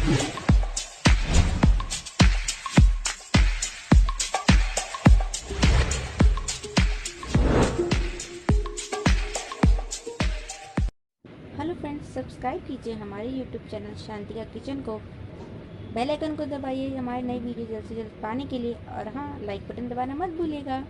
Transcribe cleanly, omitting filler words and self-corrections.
Hello friends, subscribe कीजिए हमारे YouTube channel शांति का किचन को। बेल आइकन को दबाइए हमारे नई वीडियो जल्द से जल्द पाने के लिए, और हाँ, लाइक बटन दबाना मत भूलिएगा।